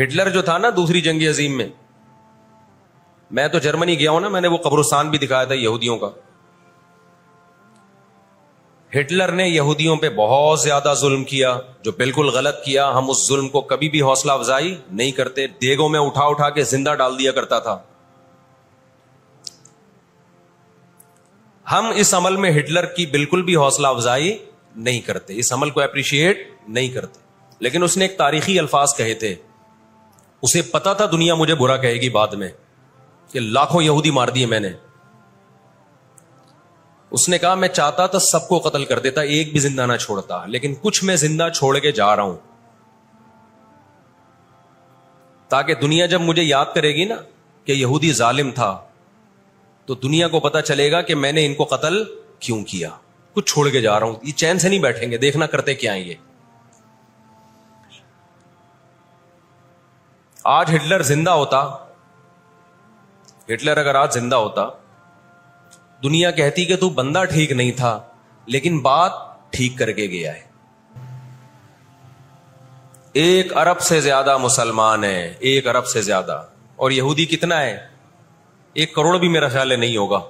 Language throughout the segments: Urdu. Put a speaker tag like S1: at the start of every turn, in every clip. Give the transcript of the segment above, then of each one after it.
S1: ہٹلر جو تھا نا دوسری جنگ عظیم میں تو جرمنی گیا ہوں نا, میں نے وہ قبرستان بھی دکھایا تھا یہودیوں کا. ہٹلر نے یہودیوں پہ بہت زیادہ ظلم کیا, جو بالکل غلط کیا. ہم اس ظلم کو کبھی بھی حوصلہ افزائی نہیں کرتے, دیگوں میں اٹھا اٹھا کے زندہ ڈال دیا کرتا تھا. ہم اس عمل میں ہٹلر کی بالکل بھی حوصلہ افزائی نہیں کرتے, اس عمل کو اپریشیٹ نہیں کرتے. لیکن اس نے ایک تاریخی الفاظ کہے تھے, اسے پتا تھا دنیا مجھے برا کہے گی بعد میں کہ لاکھوں یہودی مار دیے میں نے. اس نے کہا میں چاہتا تھا سب کو قتل کر دیتا, ایک بھی زندہ نہ چھوڑتا, لیکن کچھ میں زندہ چھوڑ کے جا رہا ہوں تاکہ دنیا جب مجھے یاد کرے گی نا کہ یہودی ظالم تھا تو دنیا کو پتا چلے گا کہ میں نے ان کو قتل کیوں کیا. کچھ چھوڑ کے جا رہا ہوں, یہ چین سے نہیں بیٹھیں گے, دیکھنا کرتے کیا ہیں یہ. آج ہٹلر زندہ ہوتا, ہٹلر اگر آج زندہ ہوتا, دنیا کہتی کہ تو بندہ ٹھیک نہیں تھا لیکن بات ٹھیک کر کے گیا ہے. 1 ارب سے زیادہ مسلمان ہیں, 1 ارب سے زیادہ, اور یہودی کتنا ہے؟ 1 کروڑ بھی میرا خیال ہے نہیں ہوگا.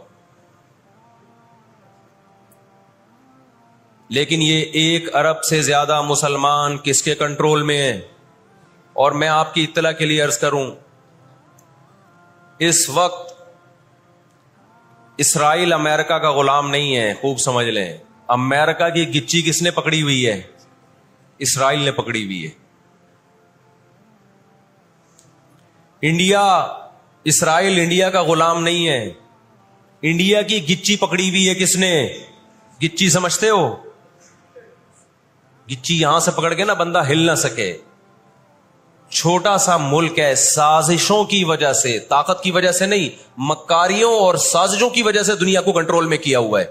S1: لیکن یہ 1 ارب سے زیادہ مسلمان کس کے کنٹرول میں ہیں؟ اور میں آپ کی اطلاع کے لیے عرض کروں, اس وقت اسرائیل امریکہ کا غلام نہیں ہے, خوب سمجھ لیں. امریکہ کی گچی کس نے پکڑی ہوئی ہے؟ اسرائیل نے پکڑی ہوئی ہے. انڈیا, اسرائیل انڈیا کا غلام نہیں ہے, انڈیا کی گچی پکڑی ہوئی ہے کس نے؟ گچی سمجھتے ہو؟ گچی یہاں سے پکڑ کے نا بندہ ہل نہ سکے. چھوٹا سا ملک ہے, سازشوں کی وجہ سے, طاقت کی وجہ سے نہیں, مکاریوں اور سازشوں کی وجہ سے دنیا کو کنٹرول میں کیا ہوا ہے.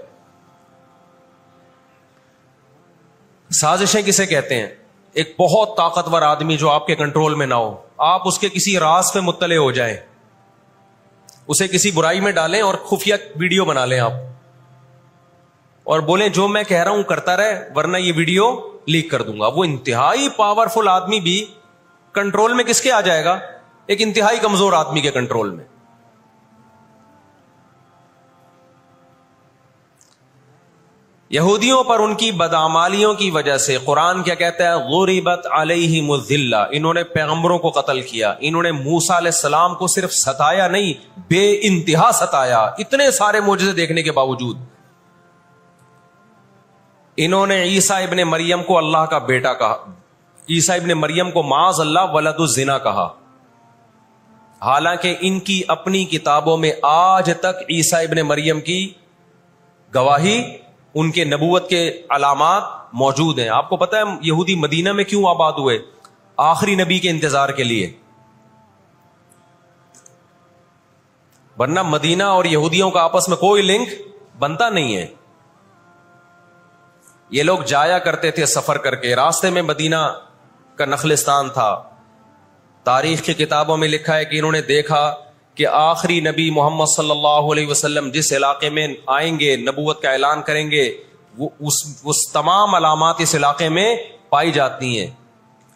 S1: سازشیں کسے کہتے ہیں؟ ایک بہت طاقتور آدمی جو آپ کے کنٹرول میں نہ ہو, آپ اس کے کسی راز پہ مطلع ہو جائیں, اسے کسی برائی میں ڈالیں اور خفیہ ویڈیو بنا لیں آپ, اور بولیں جو میں کہہ رہا ہوں کرتا رہے ورنہ یہ ویڈیو لیک کر دوں گا. وہ انتہائی پاورفل آدمی بھی کنٹرول میں کس کے آ جائے گا؟ ایک انتہائی کمزور آدمی کے کنٹرول میں. یہودیوں پر ان کی بدعمالیوں کی وجہ سے قرآن کیا کہتا ہے؟ غربت علیہم الذلہ, انہوں نے پیغمبروں کو قتل کیا, انہوں نے موسیٰ علیہ السلام کو صرف ستایا نہیں, بے انتہا ستایا, اتنے سارے معجزے دیکھنے کے باوجود. انہوں نے عیسیٰ ابن مریم کو اللہ کا بیٹا کہا, عیسیٰ ابن مریم کو معاذ اللہ ولد الزنا کہا, حالانکہ ان کی اپنی کتابوں میں آج تک عیسیٰ ابن مریم کی گواہی, ان کے نبوت کے علامات موجود ہیں. آپ کو پتا ہے یہودی مدینہ میں کیوں آباد ہوئے؟ آخری نبی کے انتظار کے لیے, ورنہ مدینہ اور یہودیوں کا آپس میں کوئی لنک بنتا نہیں ہے. یہ لوگ جایا کرتے تھے سفر کر کے, راستے میں مدینہ کا نخلستان تھا. تاریخ کی کتابوں میں لکھا ہے کہ انہوں نے دیکھا کہ آخری نبی محمد صلی اللہ علیہ وسلم جس علاقے میں آئیں گے, نبوت کا اعلان کریں گے, وہ اس تمام علامات اس علاقے میں پائی جاتی ہیں.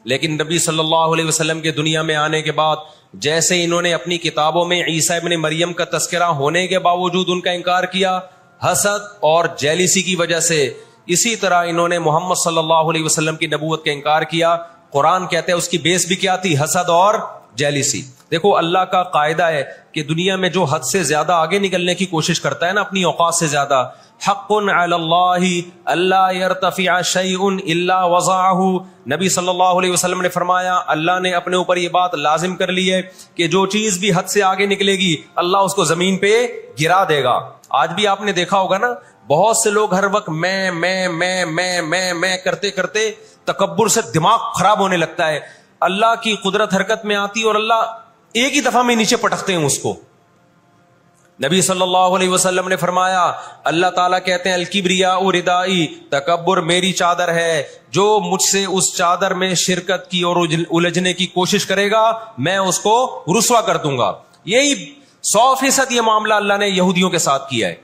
S1: لیکن نبی صلی اللہ علیہ وسلم کے دنیا میں آنے کے بعد جیسے انہوں نے اپنی کتابوں میں عیسیٰ ابن مریم کا تذکرہ ہونے کے باوجود ان کا انکار کیا حسد اور جیلیسی کی وجہ سے, اسی طرح انہوں نے محمد صلی اللہ علیہ وسلم کی نبوت کا انکار کیا. قرآن کہتا ہے اس کی بیس بھی کیا تھی؟ حسد اور جیلیسی. دیکھو اللہ کا قاعدہ ہے کہ دنیا میں جو حد سے زیادہ آگے نکلنے کی کوشش کرتا ہے نا اپنی اوقات سے زیادہ, حق علی اللہ الا یرتفع شیء الا وضعہ. نبی صلی اللہ علیہ وسلم نے فرمایا اللہ نے اپنے اوپر یہ بات لازم کر لی ہے کہ جو چیز بھی حد سے آگے نکلے گی اللہ اس کو زمین پہ گرا دے گا. آج بھی آپ نے دیکھا ہوگا نا, بہت سے لوگ ہر وقت میں کرتے کرتے تکبر سے دماغ خراب ہونے لگتا ہے. اللہ کی قدرت حرکت میں آتی اور اللہ ایک ہی دفعہ میں نیچے پٹکتے ہیں اس کو. نبی صلی اللہ علیہ وسلم نے فرمایا اللہ تعالیٰ کہتے ہیں الکبریاء ردائی, تکبر میری چادر ہے, جو مجھ سے اس چادر میں شرکت کی اور الجھنے کی کوشش کرے گا میں اس کو رسوا کر دوں گا. یہی 100% یہ معاملہ اللہ نے یہودیوں کے ساتھ کیا ہے.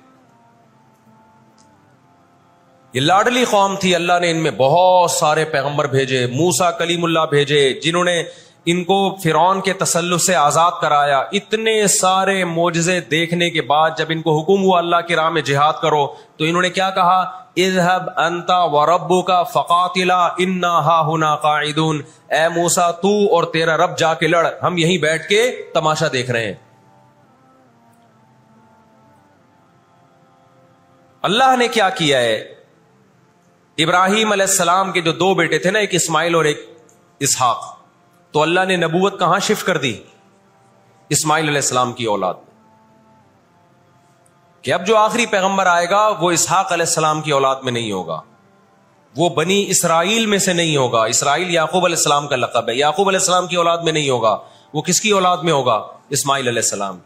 S1: یہ لاڈلی قوم تھی, اللہ نے ان میں بہت سارے پیغمبر بھیجے, موسیٰ کلیم اللہ بھیجے, جنہوں نے ان کو فرعون کے تسلط سے آزاد کرایا. اتنے سارے معجزے دیکھنے کے بعد جب ان کو حکم ہوا اللہ کی راہ میں جہاد کرو تو انہوں نے کیا کہا؟ اذهب انت وربک فقاتلا انا ہاہنا قاعدون. اے موسیٰ تو اور تیرا رب جا کے لڑ, ہم یہیں بیٹھ کے تماشا دیکھ رہے ہیں. اللہ نے کیا کیا ہے؟ ابراہیم علیہ السلام کے جو دو بیٹے تھے نا, ایک اسماعیل اور ایک اسحاق, تو اللہ نے نبوت کہاں شفٹ کر دی؟ اسماعیل علیہ السلام کی اولاد میں, کہ اب جو آخری پیغمبر آئے گا وہ اسحاق علیہ السلام کی اولاد میں نہیں ہوگا, وہ بنی اسرائیل میں سے نہیں ہوگا. اسرائیل یعقوب علیہ السلام کا لقب ہے. یعقوب علیہ السلام کی اولاد میں نہیں ہوگا. وہ کس کی اولاد میں ہوگا؟ اسماعیل علیہ السلام.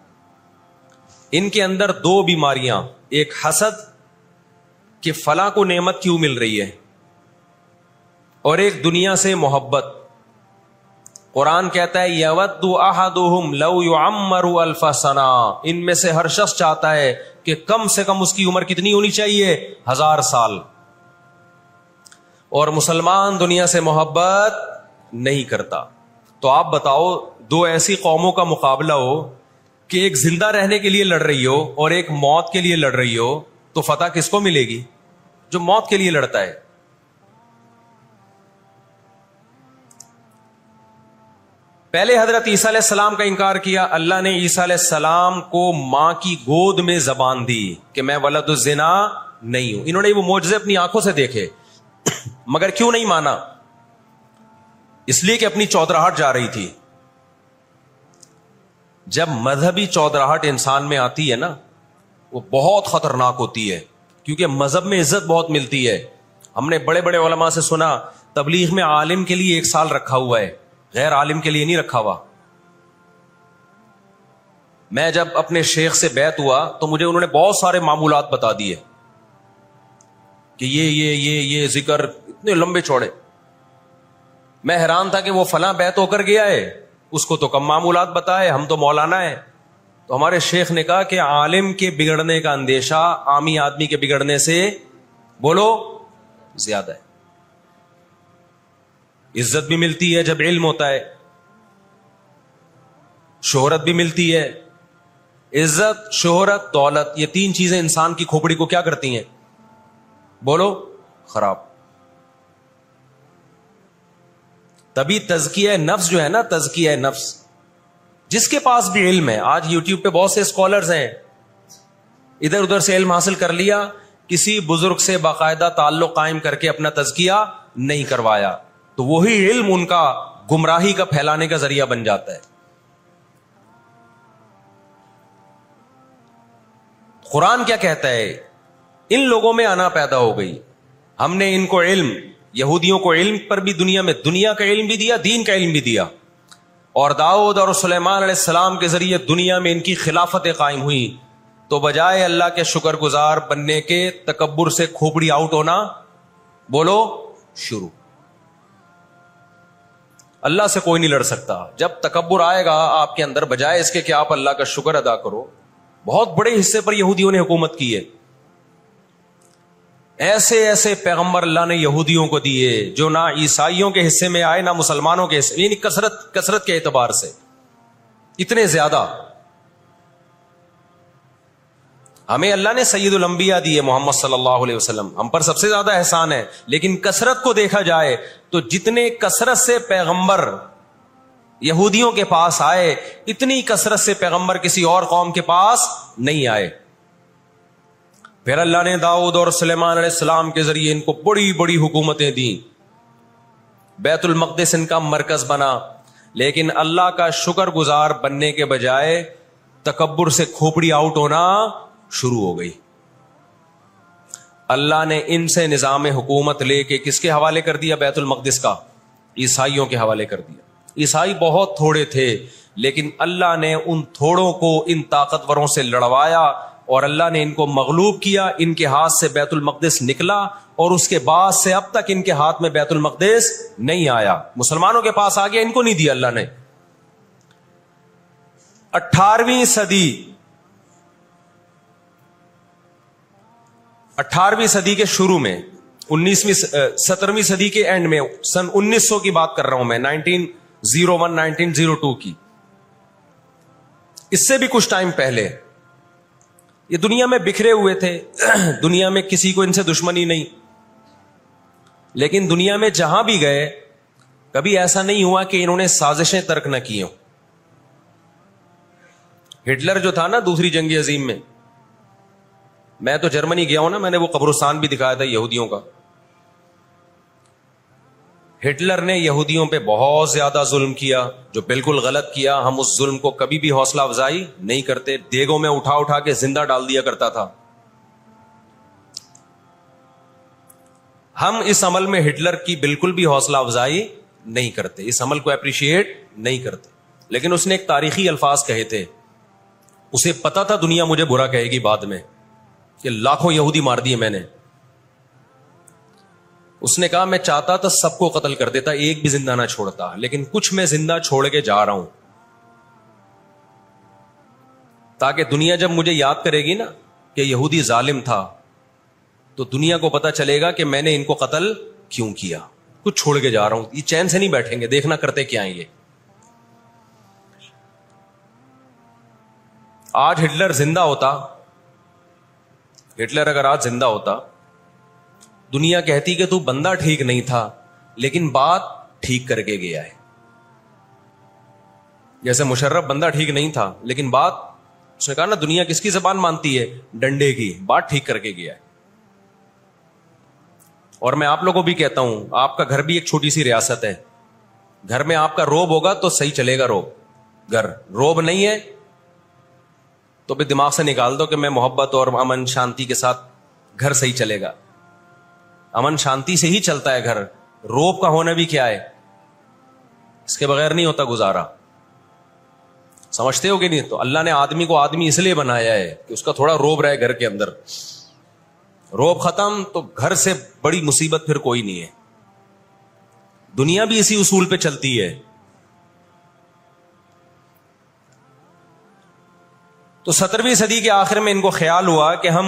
S1: ان کے اندر دو بیماریاں, ایک حسد کہ فلاں کو نعمت کیوں مل رہی ہے, اور ایک دنیا سے محبت. قرآن کہتا ہے یود احدہم لو یعمر الف سنہ, ان میں سے ہر شخص چاہتا ہے کہ کم سے کم اس کی عمر کتنی ہونی چاہیے؟ 1000 سال. اور مسلمان دنیا سے محبت نہیں کرتا. تو آپ بتاؤ, دو ایسی قوموں کا مقابلہ ہو کہ ایک زندہ رہنے کے لیے لڑ رہی ہو اور ایک موت کے لیے لڑ رہی ہو, تو فتح کس کو ملے گی؟ جو موت کے لیے لڑتا ہے. پہلے حضرت عیسیٰ علیہ السلام کا انکار کیا, اللہ نے عیسیٰ علیہ السلام کو ماں کی گود میں زبان دی کہ میں ولد الزنا نہیں ہوں. انہوں نے وہ معجزے اپنی آنکھوں سے دیکھے, مگر کیوں نہیں مانا؟ اس لیے کہ اپنی چودراہٹ جا رہی تھی. جب مذہبی چودراہٹ انسان میں آتی ہے نا, وہ بہت خطرناک ہوتی ہے, کیونکہ مذہب میں عزت بہت ملتی ہے. ہم نے بڑے بڑے علماء سے سنا تبلیغ میں عالم کے لیے 1 سال رکھا ہوا ہے, غیر عالم کے لیے نہیں رکھا ہوا. میں جب اپنے شیخ سے بیعت ہوا تو مجھے انہوں نے بہت سارے معمولات بتا دیے کہ یہ ذکر اتنے لمبے چوڑے. میں حیران تھا کہ وہ فلاں بیعت ہو کر گیا ہے, اس کو تو کم معمولات بتائے, ہم تو مولانا ہیں. تو ہمارے شیخ نے کہا کہ عالم کے بگڑنے کا اندیشہ عامی آدمی کے بگڑنے سے بولو زیادہ ہے. عزت بھی ملتی ہے جب علم ہوتا ہے, شہرت بھی ملتی ہے. عزت, شہرت, دولت, یہ 3 چیزیں انسان کی کھوپڑی کو کیا کرتی ہیں؟ بولو خراب. تبھی تزکیہ نفس جو ہے نا, تزکیہ نفس, جس کے پاس بھی علم ہے, آج یوٹیوب پہ بہت سے اسکالرز ہیں, ادھر ادھر سے علم حاصل کر لیا, کسی بزرگ سے باقاعدہ تعلق قائم کر کے اپنا تزکیہ نہیں کروایا, تو وہی علم ان کا گمراہی کا پھیلانے کا ذریعہ بن جاتا ہے. قرآن کیا کہتا ہے؟ ان لوگوں میں انا پیدا ہو گئی, ہم نے ان کو علم, یہودیوں کو علم پر بھی دنیا کا علم بھی دیا, دین کا علم بھی دیا, اور داؤد اور سلیمان علیہ السلام کے ذریعے دنیا میں ان کی خلافتیں قائم ہوئی. تو بجائے اللہ کے شکر گزار بننے کے, تکبر سے کھوپڑی آؤٹ ہونا بولو شروع. اللہ سے کوئی نہیں لڑ سکتا. جب تکبر آئے گا آپ کے اندر, بجائے اس کے کہ آپ اللہ کا شکر ادا کرو. بہت بڑے حصے پر یہودیوں نے حکومت کی ہے. ایسے ایسے پیغمبر اللہ نے یہودیوں کو دیے جو نہ عیسائیوں کے حصے میں آئے نہ مسلمانوں کے حصے, یعنی کثرت کے اعتبار سے اتنے زیادہ. ہمیں اللہ نے سید الانبیاء دیے محمد صلی اللہ علیہ وسلم, ہم پر سب سے زیادہ احسان ہے. لیکن کثرت کو دیکھا جائے تو جتنے کثرت سے پیغمبر یہودیوں کے پاس آئے, اتنی کثرت سے پیغمبر کسی اور قوم کے پاس نہیں آئے. پھر اللہ نے داؤد اور سلیمان علیہ السلام کے ذریعے ان کو بڑی بڑی حکومتیں دیں, بیت المقدس ان کا مرکز بنا. لیکن اللہ کا شکر گزار بننے کے بجائے تکبر سے کھوپڑی آؤٹ ہونا شروع ہو گئی. اللہ نے ان سے نظام حکومت لے کے کس کے حوالے کر دیا؟ بیت المقدس کا عیسائیوں کے حوالے کر دیا. عیسائی بہت تھوڑے تھے, لیکن اللہ نے ان تھوڑوں کو ان طاقتوروں سے لڑوایا, اور اللہ نے ان کو مغلوب کیا. ان کے ہاتھ سے بیت المقدس نکلا, اور اس کے بعد سے اب تک ان کے ہاتھ میں بیت المقدس نہیں آیا. مسلمانوں کے پاس آ گیا, ان کو نہیں دیا اللہ نے. 18ویں صدی کے شروع میں, 17ویں صدی کے اینڈ میں, سن 1900 کی بات کر رہا ہوں میں, 1902 کی. اس سے بھی کچھ ٹائم پہلے یہ دنیا میں بکھرے ہوئے تھے, دنیا میں کسی کو ان سے دشمنی نہیں, لیکن دنیا میں جہاں بھی گئے کبھی ایسا نہیں ہوا کہ انہوں نے سازشیں ترک نہ کی ہوں. ہٹلر جو تھا نا دوسری جنگ عظیم میں تو جرمنی گیا ہوں نا, میں نے وہ قبرستان بھی دکھایا تھا یہودیوں کا. ہٹلر نے یہودیوں پہ بہت زیادہ ظلم کیا, جو بالکل غلط کیا. ہم اس ظلم کو کبھی بھی حوصلہ افزائی نہیں کرتے, دیگوں میں اٹھا اٹھا کے زندہ ڈال دیا کرتا تھا. ہم اس عمل میں ہٹلر کی بالکل بھی حوصلہ افزائی نہیں کرتے, اس عمل کو اپریشیٹ نہیں کرتے. لیکن اس نے ایک تاریخی الفاظ کہے تھے, اسے پتا تھا دنیا مجھے برا کہے گی بعد میں کہ لاکھوں یہودی مار دیے میں نے. اس نے کہا میں چاہتا تھا سب کو قتل کر دیتا, ایک بھی زندہ نہ چھوڑتا, لیکن کچھ میں زندہ چھوڑ کے جا رہا ہوں تاکہ دنیا جب مجھے یاد کرے گی نا کہ یہودی ظالم تھا تو دنیا کو پتا چلے گا کہ میں نے ان کو قتل کیوں کیا. کچھ چھوڑ کے جا رہا ہوں, یہ چین سے نہیں بیٹھیں گے, دیکھنا کرتے کیا ہیں یہ. آج ہٹلر زندہ ہوتا, ہٹلر اگر آج زندہ ہوتا, دنیا کہتی کہ تو بندہ ٹھیک نہیں تھا لیکن بات ٹھیک کر کے گیا ہے. جیسے مشرف بندہ ٹھیک نہیں تھا لیکن بات, اس نے کہا نا دنیا کس کی زبان مانتی ہے, ڈنڈے کی, بات ٹھیک کر کے گیا ہے. اور میں آپ لوگوں کو بھی کہتا ہوں, آپ کا گھر بھی ایک چھوٹی سی ریاست ہے, گھر میں آپ کا روب ہوگا تو صحیح چلے گا روب. گھر روب نہیں ہے تو بھی دماغ سے نکال دو کہ میں محبت اور امن شانتی کے ساتھ گھر صحیح چلے گا. امن شانتی سے ہی چلتا ہے گھر, روب کا ہونا بھی کیا ہے, اس کے بغیر نہیں ہوتا گزارا. سمجھتے ہو کہ نہیں؟ تو اللہ نے آدمی کو آدمی اس لیے بنایا ہے کہ اس کا تھوڑا روب رہے گھر کے اندر. روب ختم تو گھر سے بڑی مصیبت پھر کوئی نہیں ہے. دنیا بھی اسی اصول پہ چلتی ہے. تو 17ویں صدی کے آخر میں ان کو خیال ہوا کہ ہم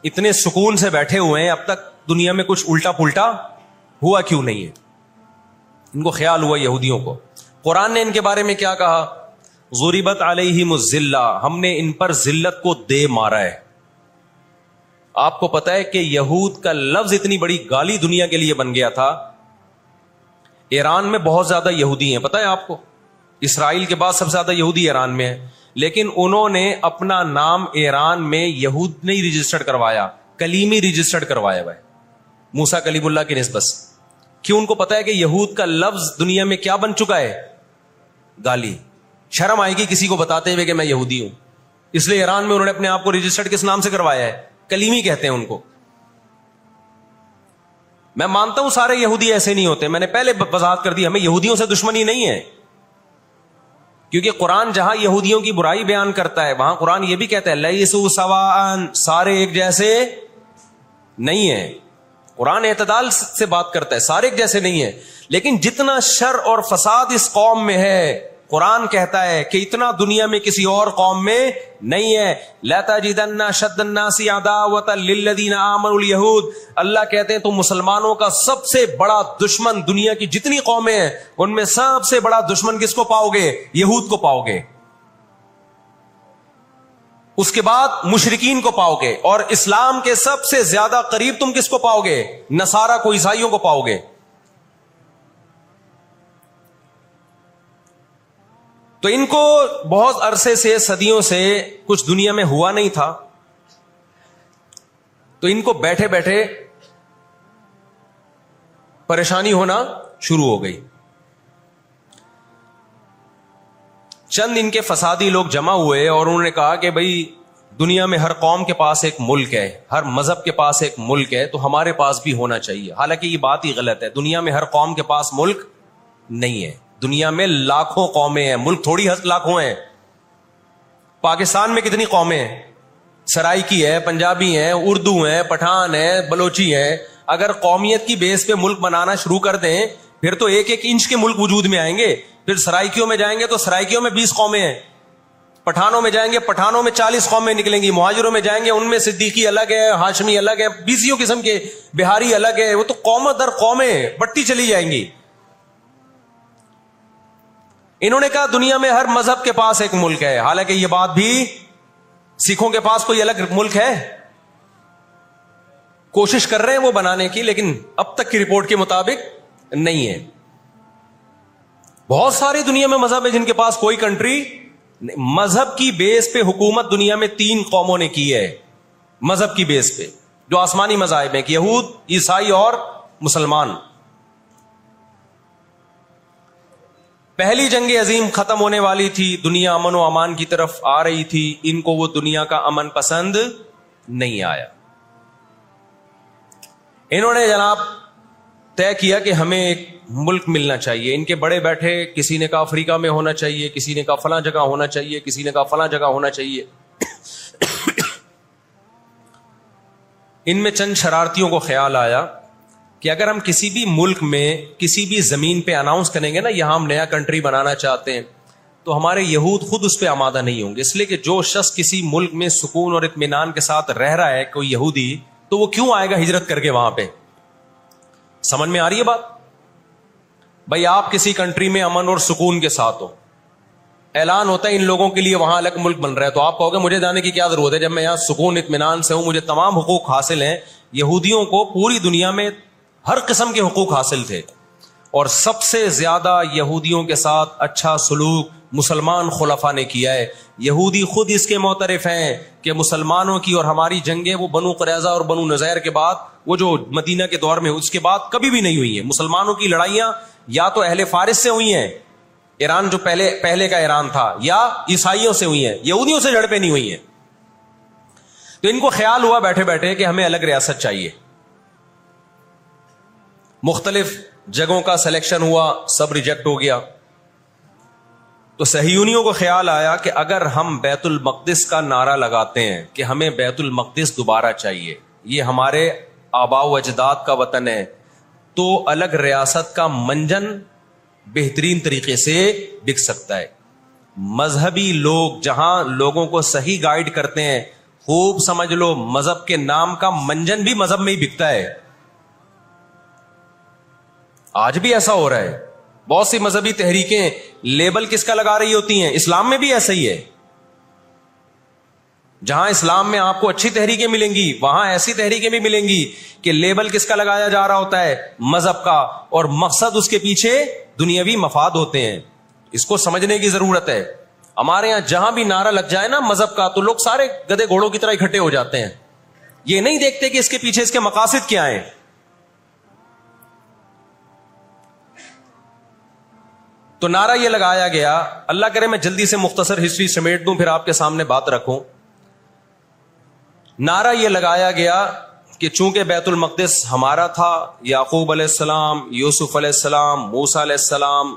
S1: اتنے سکون سے بیٹھے ہوئے ہیں, اب تک دنیا میں کچھ الٹا پلٹا ہوا کیوں نہیں ہے. ان کو خیال ہوا یہودیوں کو. قرآن نے ان کے بارے میں کیا کہا, ضربت علیہم الذلہ, ہم نے ان پر ذلت کو دے مارا ہے. آپ کو پتا ہے کہ یہود کا لفظ اتنی بڑی گالی دنیا کے لیے بن گیا تھا. ایران میں بہت زیادہ یہودی ہیں, پتا ہے آپ کو, اسرائیل کے بعد سب سے زیادہ یہودی ایران میں ہے, لیکن انہوں نے اپنا نام ایران میں یہود نہیں رجسٹرڈ کروایا, کلیمی رجسٹرڈ کروایا ہوا ہے موسیٰ کلیم اللہ کی نسبت. کیوں؟ ان کو پتا ہے کہ یہود کا لفظ دنیا میں کیا بن چکا ہے, گالی. شرم آئے گی کسی کو بتاتے ہوئے کہ میں یہودی ہوں, اس لیے ایران میں انہوں نے اپنے آپ کو رجسٹرڈ کس نام سے کروایا ہے, کلیمی کہتے ہیں ان کو. میں مانتا ہوں سارے یہودی ایسے نہیں ہوتے, میں نے پہلے وضاحت کر دی, ہمیں یہودیوں سے دشمنی نہیں ہے, کیونکہ قرآن جہاں یہودیوں کی برائی بیان کرتا ہے وہاں قرآن یہ بھی کہتا ہے لیسوا سواء, سارے ایک جیسے نہیں ہیں. قرآن اعتدال سے بات کرتا ہے, سارے ایک جیسے نہیں ہیں. لیکن جتنا شر اور فساد اس قوم میں ہے, قرآن کہتا ہے کہ اتنا دنیا میں کسی اور قوم میں نہیں ہے. لَتَجِدَنَّ أَشَدَّ النَّاسِ عَدَاوَةً لِلَّذِينَ آمَنُوا الْيَهُودَ, اللہ کہتے ہیں تم مسلمانوں کا سب سے بڑا دشمن, دنیا کی جتنی قومیں ہیں ان میں سب سے بڑا دشمن کس کو پاؤ گے, یہود کو پاؤ گے. اس کے بعد مشرکین کو پاؤ گے, اور اسلام کے سب سے زیادہ قریب تم کس کو پاؤ گے, نصارہ کو, عیسائیوں کو پاؤ گے. تو ان کو بہت عرصے سے, صدیوں سے کچھ دنیا میں ہوا نہیں تھا, تو ان کو بیٹھے بیٹھے پریشانی ہونا شروع ہو گئی. چند ان کے فسادی لوگ جمع ہوئے اور انہوں نے کہا کہ بھئی دنیا میں ہر قوم کے پاس ایک ملک ہے, ہر مذہب کے پاس ایک ملک ہے, تو ہمارے پاس بھی ہونا چاہیے. حالانکہ یہ بات ہی غلط ہے, دنیا میں ہر قوم کے پاس ملک نہیں ہے. دنیا میں لاکھوں قومیں ہیں, ملک تھوڑی لاکھوں ہیں. پاکستان میں کتنی قومیں ہیں, سرائکی ہے, پنجابی ہیں, اردو ہیں, پٹھان ہیں, بلوچی ہیں. اگر قومیت کی بیس پہ ملک بنانا شروع کر دیں پھر تو ایک ایک انچ کے ملک وجود میں آئیں گے. پھر سرائکیوں میں جائیں گے تو سرائکیوں میں 20 قومیں ہیں, پٹھانوں میں جائیں گے, پٹھانوں میں 40 قومیں نکلیں گی, مہاجروں میں جائیں گے, ان میں صدیقی الگ ہے, ہاشمی الگ ہے, 20 قسم کے, بہاری الگ ہے. وہ تو قوم در قومیں بٹتی چلی جائیں گی. انہوں نے کہا دنیا میں ہر مذہب کے پاس ایک ملک ہے، حالانکہ یہ بات بھی سکھوں کے پاس کوئی الگ ملک ہے، کوشش کر رہے ہیں وہ بنانے کی، لیکن اب تک کی رپورٹ کے مطابق نہیں ہے۔ بہت ساری دنیا میں مذہب ہے جن کے پاس کوئی کنٹری، مذہب کی بیس پہ حکومت دنیا میں 3 قوموں نے کی ہے، مذہب کی بیس پہ، جو آسمانی مذاہب ہیں، یہود، عیسائی اور مسلمان۔ پہلی جنگ عظیم ختم ہونے والی تھی، دنیا امن و امان کی طرف آ رہی تھی، ان کو وہ دنیا کا امن پسند نہیں آیا۔ انہوں نے جناب طے کیا کہ ہمیں ایک ملک ملنا چاہیے۔ ان کے بڑے بیٹھے، کسی نے کہا افریقہ میں ہونا چاہیے، کسی نے کہا فلاں جگہ ہونا چاہیے، کسی نے کہا فلاں جگہ ہونا چاہیے۔ ان میں چند شرارتیوں کو خیال آیا کہ اگر ہم کسی بھی ملک میں کسی بھی زمین پہ اناؤنس کریں گے نا یہاں ہم نیا کنٹری بنانا چاہتے ہیں، تو ہمارے یہود خود اس پہ آمادہ نہیں ہوں گے، اس لیے کہ جو شخص کسی ملک میں سکون اور اطمینان کے ساتھ رہ رہا ہے، کوئی یہودی، تو وہ کیوں آئے گا ہجرت کر کے وہاں پہ؟ سمجھ میں آ رہی ہے بات؟ بھائی آپ کسی کنٹری میں امن اور سکون کے ساتھ ہو، اعلان ہوتا ہے ان لوگوں کے لیے وہاں الگ ملک بن رہا ہے، تو آپ کہو گے مجھے جانے کی کیا ضرورت ہے جب میں یہاں سکون اطمینان سے ہوں، مجھے تمام حقوق حاصل ہیں۔ یہودیوں کو پوری دنیا میں ہر قسم کے حقوق حاصل تھے، اور سب سے زیادہ یہودیوں کے ساتھ اچھا سلوک مسلمان خلفاء نے کیا ہے۔ یہودی خود اس کے معترف ہیں کہ مسلمانوں کی اور ہماری جنگیں وہ بنو قریظہ اور بنو نذیر کے بعد، وہ جو مدینہ کے دور میں اس کے بعد کبھی بھی نہیں ہوئی ہیں۔ مسلمانوں کی لڑائیاں یا تو اہل فارس سے ہوئی ہیں، ایران جو پہلے کا ایران تھا، یا عیسائیوں سے ہوئی ہیں، یہودیوں سے جھڑپیں نہیں ہوئی ہیں۔ تو ان کو خیال ہوا بیٹھے بیٹھے کہ ہمیں الگ ریاست چاہیے۔ مختلف جگہوں کا سلیکشن ہوا، سب ریجیکٹ ہو گیا۔ تو صہیونیوں کو خیال آیا کہ اگر ہم بیت المقدس کا نعرہ لگاتے ہیں کہ ہمیں بیت المقدس دوبارہ چاہیے، یہ ہمارے آباء و اجداد کا وطن ہے، تو الگ ریاست کا منجن بہترین طریقے سے بک سکتا ہے۔ مذہبی لوگ جہاں لوگوں کو صحیح گائیڈ کرتے ہیں، خوب سمجھ لو مذہب کے نام کا منجن بھی مذہب میں ہی بکتا ہے۔ آج بھی ایسا ہو رہا ہے، بہت سی مذہبی تحریکیں لیبل کس کا لگا رہی ہوتی ہیں؟ اسلام میں بھی ایسا ہی ہے۔ جہاں اسلام میں آپ کو اچھی تحریکیں ملیں گی، وہاں ایسی تحریکیں بھی ملیں گی کہ لیبل کس کا لگایا جا رہا ہوتا ہے؟ مذہب کا، اور مقصد اس کے پیچھے دنیاوی مفاد ہوتے ہیں۔ اس کو سمجھنے کی ضرورت ہے۔ ہمارے یہاں جہاں بھی نعرہ لگ جائے نا مذہب کا، تو لوگ سارے گدھے گھوڑوں کی طرح اکٹھے ہو جاتے ہیں، یہ نہیں دیکھتے کہ اس کے پیچھے اس کے مقاصد کیا ہیں۔ تو نعرہ یہ لگایا گیا، اللہ کرے میں جلدی سے مختصر ہسٹری سمیٹ دوں پھر آپ کے سامنے بات رکھوں۔ نعرہ یہ لگایا گیا کہ چونکہ بیت المقدس ہمارا تھا، یعقوب علیہ السلام، یوسف علیہ السلام، موسیٰ علیہ السلام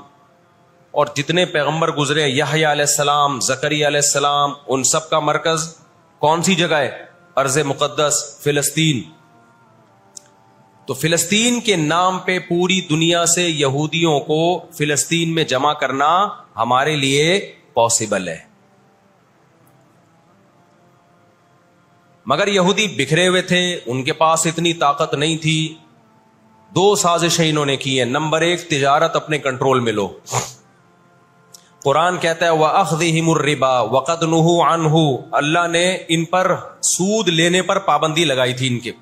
S1: اور جتنے پیغمبر گزرے، یحییٰ علیہ السلام، زکریا علیہ السلام، ان سب کا مرکز کون سی جگہ ہے؟ ارض مقدس فلسطین۔ تو فلسطین کے نام پہ پوری دنیا سے یہودیوں کو فلسطین میں جمع کرنا ہمارے لیے پاسبل ہے، مگر یہودی بکھرے ہوئے تھے، ان کے پاس اتنی طاقت نہیں تھی۔ 2 سازشیں انہوں نے کی ہیں۔ نمبر 1، تجارت اپنے کنٹرول میں لو۔ قرآن کہتا ہے وَأَخْذِهِمُ الرِّبَا وَقَدْ نُهُوا عَنْهُ، اللہ نے ان پر سود لینے پر پابندی لگائی تھی۔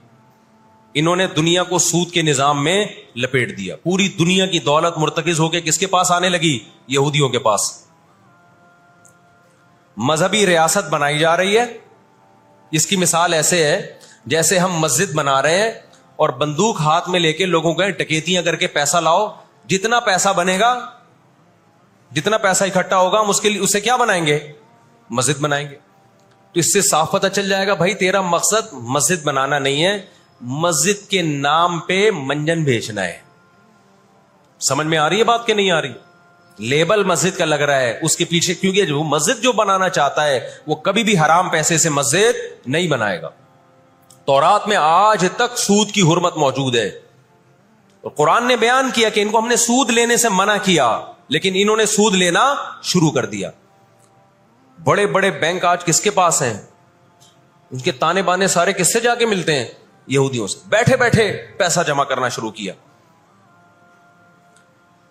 S1: انہوں نے دنیا کو سود کے نظام میں لپیٹ دیا، پوری دنیا کی دولت مرتکز ہو کے کس کے پاس آنے لگی؟ یہودیوں کے پاس۔ مذہبی ریاست بنائی جا رہی ہے۔ اس کی مثال ایسے ہے جیسے ہم مسجد بنا رہے ہیں اور بندوق ہاتھ میں لے کے لوگوں کو ڈکیتیاں کر کے پیسہ لاؤ، جتنا پیسہ بنے گا، جتنا پیسہ اکٹھا ہوگا، ہم اس سے کیا بنائیں گے؟ مسجد بنائیں گے۔ تو اس سے صاف پتہ چل جائے گا بھائی تیرا مقصد مسجد بنانا نہیں ہے، مسجد کے نام پہ منجن بیچنا ہے۔ سمجھ میں آ رہی ہے بات کہ نہیں آ رہی؟ لیبل مسجد کا لگ رہا ہے، اس کے پیچھے، کیونکہ جو مسجد جو بنانا چاہتا ہے وہ کبھی بھی حرام پیسے سے مسجد نہیں بنائے گا۔ تورات میں آج تک سود کی حرمت موجود ہے، اور قرآن نے بیان کیا کہ ان کو ہم نے سود لینے سے منع کیا، لیکن انہوں نے سود لینا شروع کر دیا۔ بڑے بڑے بینک آج کس کے پاس ہیں؟ ان کے تانے بانے سارے کس سے جا کے ملتے ہیں؟ یہودیوں سے۔ بیٹھے بیٹھے پیسہ جمع کرنا شروع کیا۔